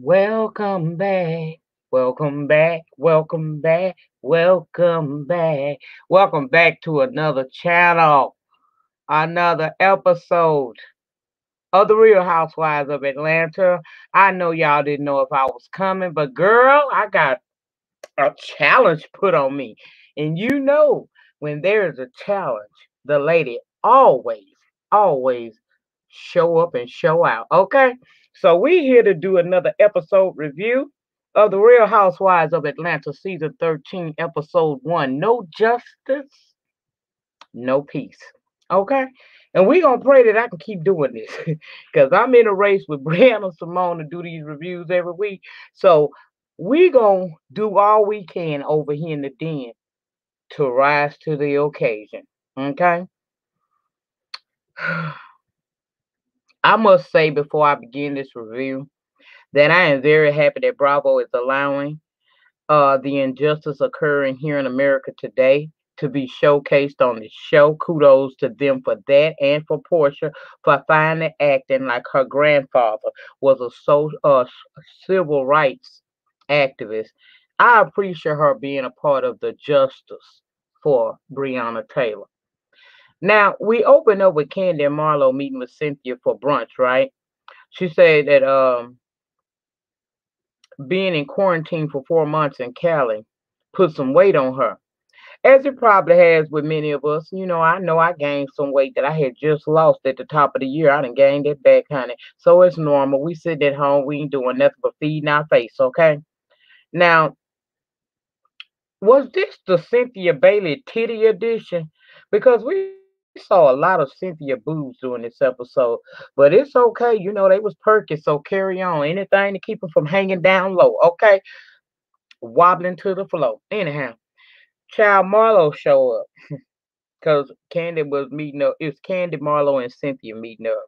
Welcome back. Welcome back. Welcome back. Welcome back. Welcome back to another channel, another episode of The Real Housewives of Atlanta. I know y'all didn't know if I was coming, but girl, I got a challenge put on me. And you know, when there's a challenge, the lady always show up and show out. Okay? So we here to do another episode review of The Real Housewives of Atlanta, season 13, episode 1. No justice, no peace. Okay? And we gonna pray that I can keep doing this. Because I'm in a race with Brianna Simone to do these reviews every week. So we gonna do all we can over here in the den to rise to the occasion. Okay? I must say before I begin this review that I am very happy that Bravo is allowing the injustice occurring here in America today to be showcased on the show. Kudos to them for that, and for Portia for finally acting like her grandfather was a civil rights activist. I appreciate her being a part of the justice for Breonna Taylor. Now we open up with Candy and Marlo meeting with Cynthia for brunch, right? She said that being in quarantine for 4 months in Cali put some weight on her. As it probably has with many of us. I know I gained some weight that I had just lost at the top of the year. I done gained it back, honey. So it's normal. We sitting at home, we ain't doing nothing but feeding our face, okay? Now, was this the Cynthia Bailey titty edition? Because we saw a lot of Cynthia boobs during this episode. But it's okay. They was perky, so carry on. Anything to keep them from hanging down low, okay? Wobbling to the floor. Anyhow, Child Marlo show up. Because Candy was meeting up. It's Candy, Marlo, and Cynthia meeting up.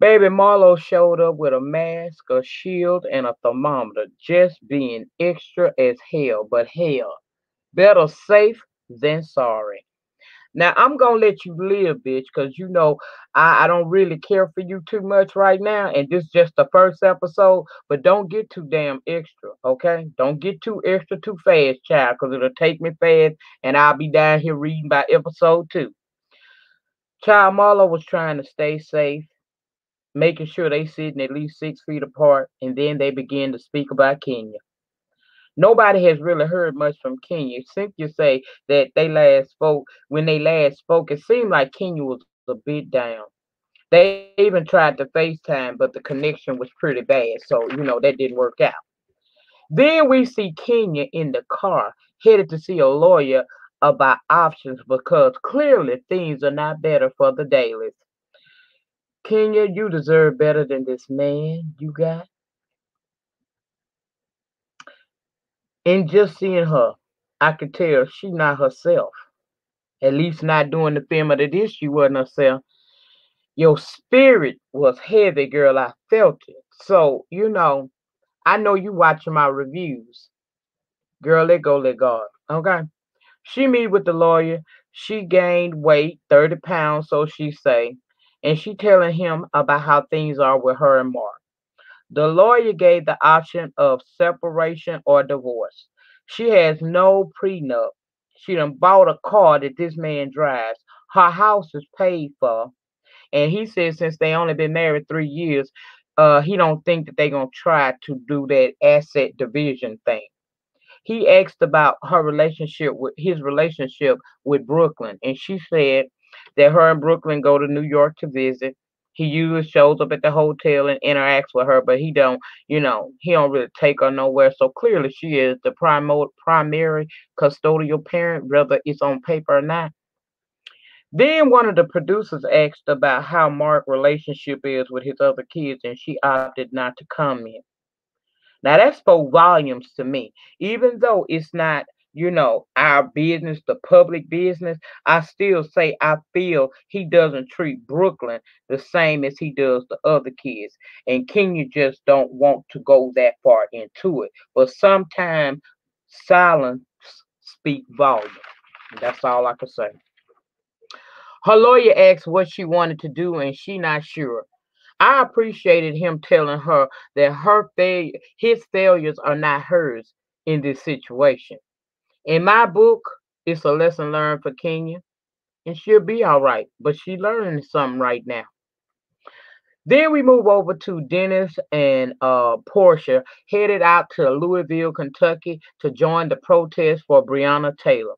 Baby Marlo showed up with a mask, a shield, and a thermometer, just being extra as hell. But hell, better safe than sorry. Now I'm gonna let you live, bitch, because I don't really care for you too much right now, and this is just the first episode. But don't get too damn extra, okay? Don't get too extra too fast, child, because it'll take me fast, and I'll be down here reading by episode 2. Child Marlo was trying to stay safe, making sure they sitting at least 6 feet apart, and then they began to speak about Kenya. Nobody has really heard much from Kenya. Cynthia say that when they last spoke, it seemed like Kenya was a bit down. They even tried to FaceTime, but the connection was pretty bad, so that didn't work out. Then we see Kenya in the car headed to see a lawyer about options because clearly things are not better for the dailies. Kenya, you deserve better than this man you got. And just seeing her, I could tell she not herself. At least not during the film of the dish, she wasn't herself. Your spirit was heavy, girl. I felt it. So, I know you watching my reviews. Girl, let God. Okay? She meet with the lawyer. She gained weight, 30 pounds, so she say. And she telling him about how things are with her and Mark. The lawyer gave the option of separation or divorce. She has no prenup. She done bought a car that this man drives. Her house is paid for. And he said since they only been married 3 years, he don't think that they gonna try to do that asset division thing. He asked about his relationship with Brooklyn, and she said that her and Brooklyn go to New York to visit. He usually shows up at the hotel and interacts with her, but he don't really take her nowhere. So clearly, she is the primary custodial parent, whether it's on paper or not. Then one of the producers asked about how Mark's relationship is with his other kids, and she opted not to comment. Now that spoke volumes to me. Even though it's not, our business, the public business, I still say I feel he doesn't treat Brooklyn the same as he does the other kids. And Kenya just don't want to go that far into it. But sometimes silence speak volumes. That's all I can say. Her lawyer asked what she wanted to do, and she not sure. I appreciated him telling her that his failures are not hers in this situation. In my book, it's a lesson learned for Kenya, and she'll be all right. But she learning something right now. Then we move over to Dennis and Portia headed out to Louisville, Kentucky to join the protest for Breonna Taylor.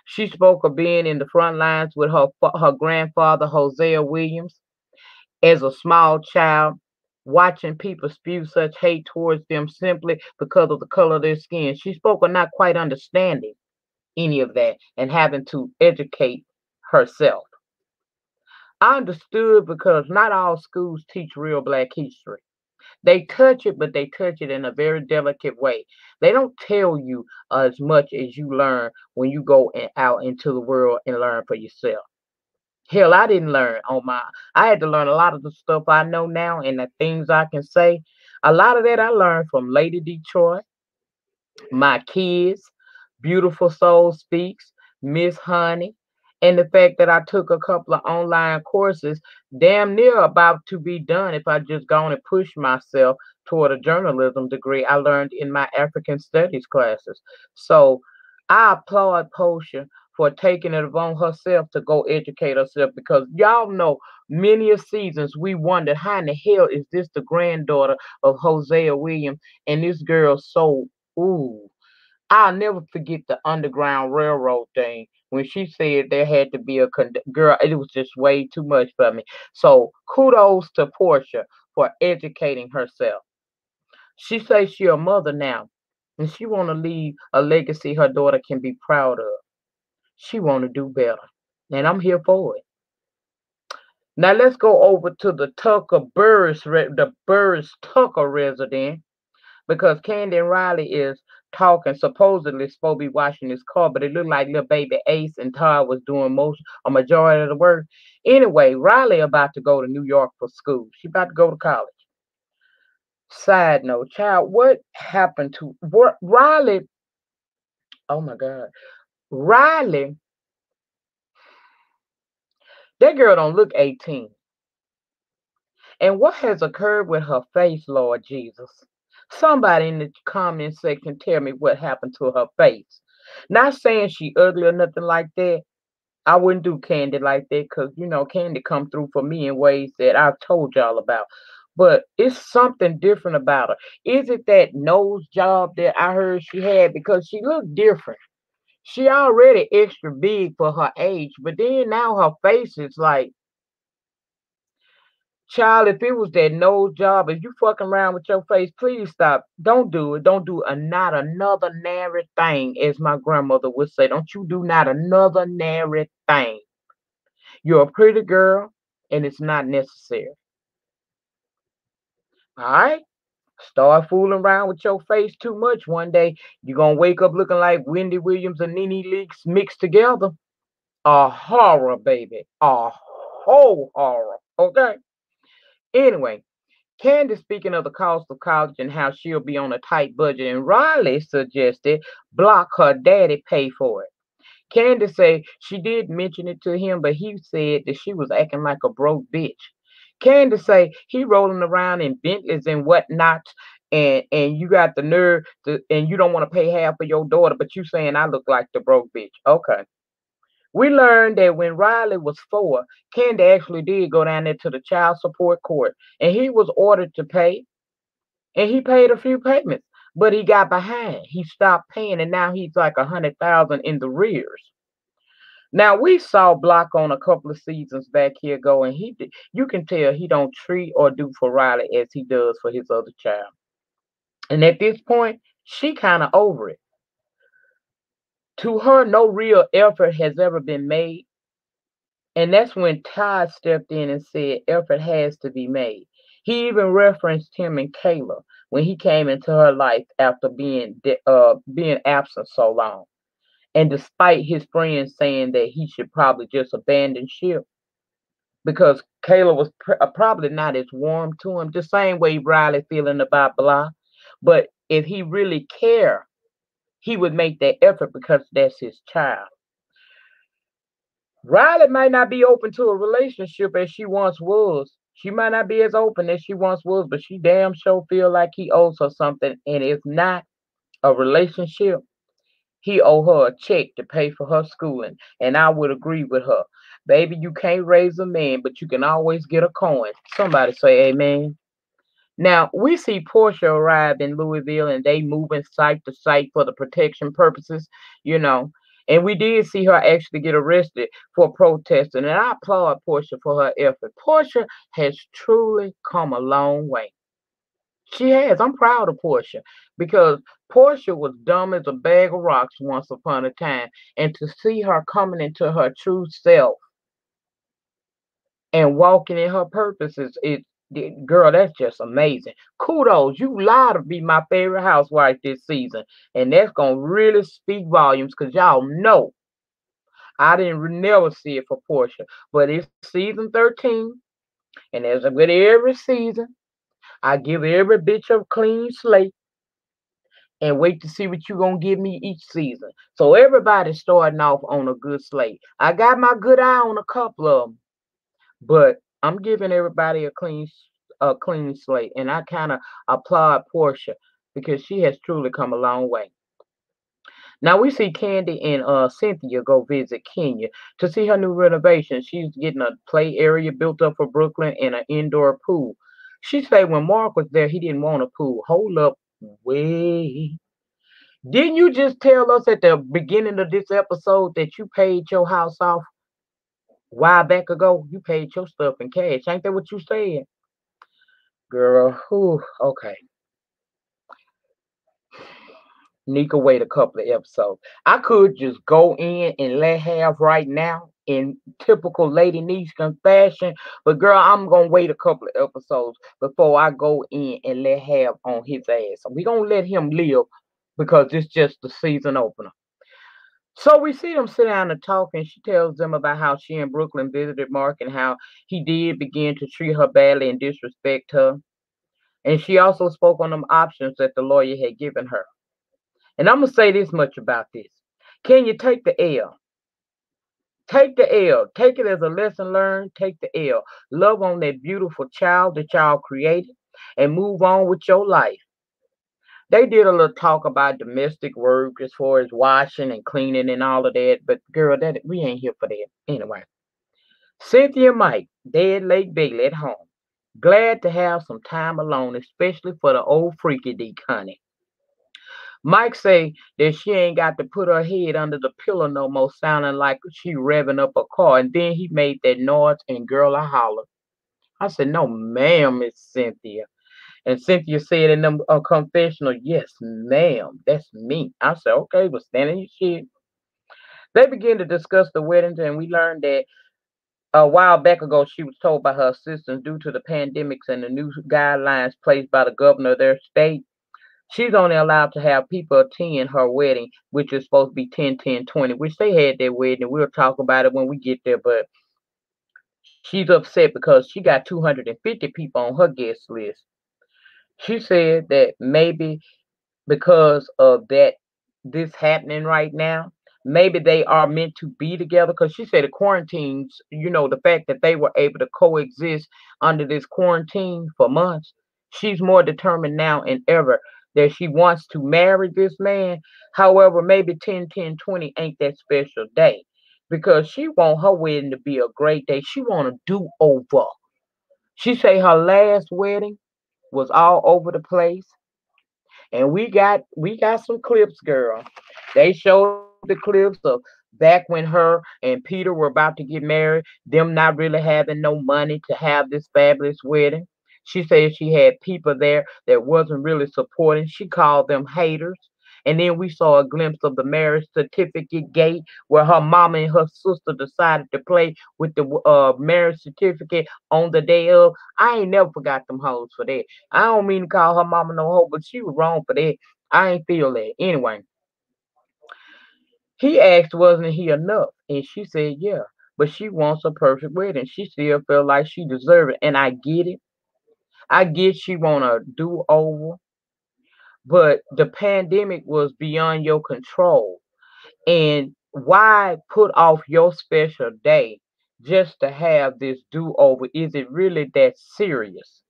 She spoke of being in the front lines with her grandfather, Hosea Williams, as a small child, watching people spew such hate towards them simply because of the color of their skin. She spoke of not quite understanding any of that and having to educate herself. I understood because not all schools teach real Black history. They touch it, but they touch it in a very delicate way. They don't tell you as much as you learn when you go out into the world and learn for yourself. Hell, I didn't learn on my. I had to learn a lot of the stuff I know now and the things I can say. A lot of that I learned from Lady Detroit, my kids, Beautiful Soul Speaks, Miss Honey, and the fact that I took a couple of online courses, damn near about to be done if I just gone and pushed myself toward a journalism degree I learned in my African studies classes. So I applaud Portia for taking it upon herself to go educate herself because y'all know many of seasons we wondered how in the hell is this the granddaughter of Hosea Williams and this girl so ooh. I'll never forget the Underground Railroad thing when she said there had to be a girl. It was just way too much for me. So kudos to Portia for educating herself. She says she a mother now, and she want to leave a legacy her daughter can be proud of. She want to do better, and I'm here for it. Now let's go over to the the Burris Tucker resident because Candy and Riley is talking. Supposedly supposed to be washing his car, but it looked like little baby Ace and Todd was doing a majority of the work. Anyway, Riley about to go to New York for school. She about to go to college. Side note, child, what happened to Riley? Oh my God, Riley, that girl don't look 18. And what has occurred with her face, Lord Jesus? Somebody in the comment section tell me what happened to her face. Not saying she ugly or nothing like that. I wouldn't do Candy like that because, Candy come through for me in ways that I've told y'all about. But it's something different about her. Is it that nose job that I heard she had? Because she looked different. She already extra big for her age, but then now her face is like, child, if it was that nose job, if you fucking around with your face, please stop. Don't do it. Don't do not another nary thing, as my grandmother would say. Don't you do not another nary thing. You're a pretty girl, and it's not necessary. All right? Start fooling around with your face too much one day. You're going to wake up looking like Wendy Williams and Nene Leakes mixed together. A horror, baby. A whole horror. Okay? Anyway, Candace speaking of the cost of college and how she'll be on a tight budget, and Riley suggested block her daddy pay for it. Candace said she did mention it to him, but he said that she was acting like a broke bitch. Candace say he rolling around in Bentleys and whatnot, and you got the nerve to, and you don't want to pay half of your daughter, but you saying I look like the broke bitch. Okay. We learned that when Riley was 4, Candy actually did go down there to the child support court, and he was ordered to pay, and he paid a few payments, but he got behind. He stopped paying, and now he's like 100,000 in the rears. Now we saw Block on a couple of seasons back here go, and you can tell he don't treat or do for Riley as he does for his other child. And at this point, she kind of over it. To her, no real effort has ever been made. And that's when Todd stepped in and said effort has to be made. He even referenced him and Kayla when he came into her life after being absent so long. And despite his friends saying that he should probably just abandon ship because Kayla was probably not as warm to him, the same way Riley feeling about Blah. But if he really cared, he would make that effort because that's his child. Riley might not be open to a relationship as she once was, She might not be as open as she once was, but she damn sure feel like he owes her something. And if not a relationship, he owe her a check to pay for her schooling. And I would agree with her. Baby, you can't raise a man, but you can always get a coin. Somebody say amen. Now we see Portia arrive in Louisville and they moving site to site for the protection purposes, you know. And we did see her actually get arrested for protesting. And I applaud Portia for her effort. Portia has truly come a long way. She has. I'm proud of Portia because Portia was dumb as a bag of rocks once upon a time. And to see her coming into her true self and walking in her purposes, girl, that's just amazing. Kudos. You lie to be my favorite housewife this season. And that's going to really speak volumes because y'all know I didn't never see it for Portia. But it's season 13. And as with every season, I give every bitch a clean slate and wait to see what you gonna give me each season. So everybody's starting off on a good slate. I got my good eye on a couple of them, but I'm giving everybody a clean slate, and I kind of applaud Portia because she has truly come a long way. Now we see Candy and Cynthia go visit Kenya to see her new renovation. She's getting a play area built up for Brooklyn and an indoor pool. She said when Mark was there, he didn't want a pool. Hold up, wait. Didn't you just tell us at the beginning of this episode that you paid your house off a while back ago? You paid your stuff in cash. Ain't that what you said? Girl, whew, okay. Nika wait a couple of episodes. I could just go in and let have right now in typical Lady Nisha fashion, but girl, I'm gonna wait a couple of episodes before I go in and let have on his ass. So we gonna let him live because it's just the season opener. So we see them sit down and talk, and she tells them about how she and Brooklyn visited Mark and how he did begin to treat her badly and disrespect her. And she also spoke on them options that the lawyer had given her. And I'm gonna say this much about this. Can you take the L? Take the L. Take it as a lesson learned. Take the L. Love on that beautiful child that y'all created and move on with your life. They did a little talk about domestic work as far as washing and cleaning and all of that, but girl, that we ain't here for that. Anyway. Cynthia and Mike, dead Lake Bailey at home. Glad to have some time alone, especially for the old freaky deek, honey. Mike say that she ain't got to put her head under the pillow no more, sounding like she revving up a car. And then he made that noise, and girl, I hollered. I said, "No, ma'am, Miss Cynthia." And Cynthia said in them confessional, "Yes, ma'am, that's me." I said, "Okay, but stand in your shit." They began to discuss the weddings, and we learned that a while back ago she was told by her assistants due to the pandemics and the new guidelines placed by the governor of their state. She's only allowed to have people attend her wedding, which is supposed to be 10, 10, 20, which they had their wedding, and we'll talk about it when we get there. But she's upset because she got 250 people on her guest list. She said that maybe because of that this happening right now. Maybe they are meant to be together because she said the quarantines, the fact that they were able to coexist under this quarantine for months, she's more determined now than ever that she wants to marry this man. However, maybe 10, 10, 20 ain't that special day because she want her wedding to be a great day. She want to do over. She say her last wedding was all over the place. And we got some clips, girl. They showed the clips of back when her and Peter were about to get married, them not really having no money to have this fabulous wedding. She said she had people there that wasn't really supporting. She called them haters. And then we saw a glimpse of the marriage certificate gate where her mama and her sister decided to play with the marriage certificate on the day of. I ain't never forgot them hoes for that. I don't mean to call her mama no hoe, but she was wrong for that. I ain't feel that. Anyway, he asked, wasn't he enough? And she said, yeah. But she wants a perfect wedding. She still feel like she deserve it. And I get it. I get she want to do over. But the pandemic was beyond your control. And why put off your special day just to have this do-over? Is it really that serious?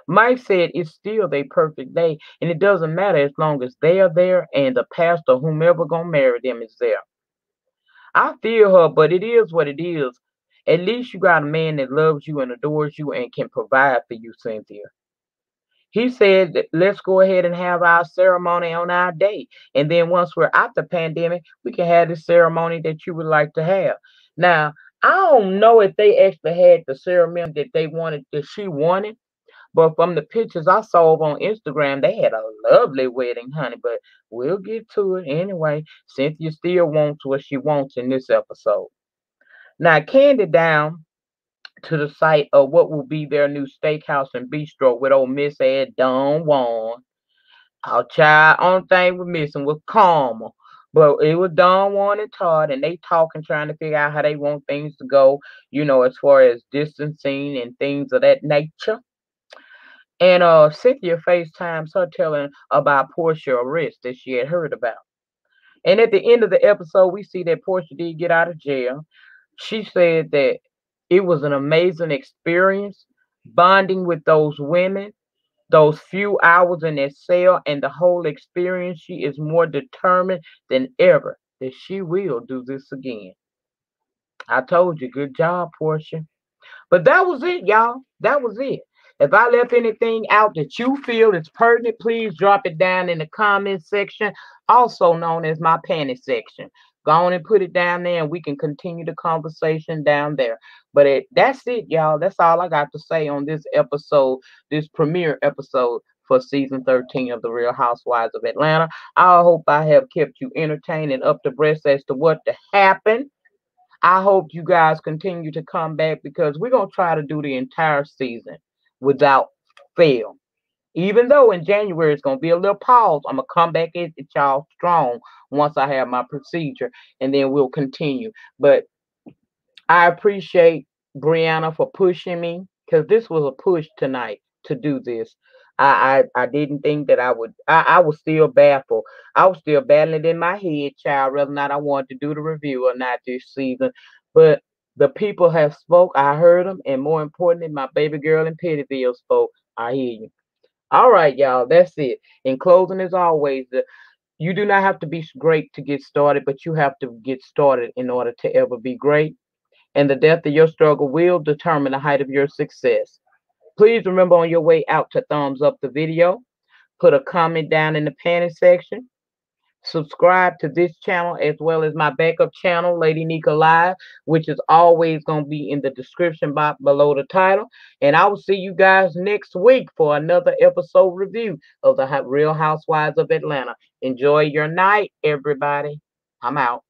Mike said it's still their perfect day, and it doesn't matter as long as they are there and the pastor, whomever gonna marry them, is there. I feel her, but it is what it is. At least you got a man that loves you and adores you and can provide for you, Cynthia. He said that let's go ahead and have our ceremony on our day. And then once we're out the pandemic, we can have the ceremony that you would like to have. Now, I don't know if they actually had the ceremony that they wanted, that she wanted, but from the pictures I saw on Instagram, they had a lovely wedding, honey. But we'll get to it anyway. Cynthia still wants what she wants in this episode. Now, Candy down to the site of what will be their new steakhouse and bistro with old Miss Ed Don Juan. Our child, only thing we're missing was Karma. But it was Don Juan and Todd, and they talking, trying to figure out how they want things to go, as far as distancing and things of that nature. And Cynthia FaceTimes her telling about Portia arrest that she had heard about. And at the end of the episode, we see that Portia did get out of jail. She said that it was an amazing experience bonding with those women, those few hours in that cell, and the whole experience. She is more determined than ever that she will do this again. I told you, good job, Portia. But that was it, y'all. That was it. If I left anything out that you feel is pertinent, please drop it down in the comment section, also known as my panty section. Go on and put it down there, and we can continue the conversation down there. But that's it, y'all. That's all I got to say on this episode, this premiere episode for season 13 of The Real Housewives of Atlanta. I hope I have kept you entertained and up to breast as to what happened. I hope you guys continue to come back because we're going to try to do the entire season without fail. Even though in January it's going to be a little pause, I'm going to come back at y'all strong once I have my procedure, and then we'll continue. But I appreciate Brianna for pushing me because this was a push tonight to do this. I didn't think that I would. I was still baffled. I was still battling in my head, child, whether or not I wanted to do the review or not this season. But the people have spoke. I heard them, and more importantly, my baby girl in Pettyville spoke. I hear you. All right, y'all. That's it. In closing, as always, you do not have to be great to get started, but you have to get started in order to ever be great, and the depth of your struggle will determine the height of your success. Please remember on your way out to thumbs up the video, put a comment down in the panty section, subscribe to this channel as well as my backup channel, Lady Nyca Live, which is always going to be in the description box below the title. And I will see you guys next week for another episode review of the Real Housewives of Atlanta. Enjoy your night, everybody. I'm out.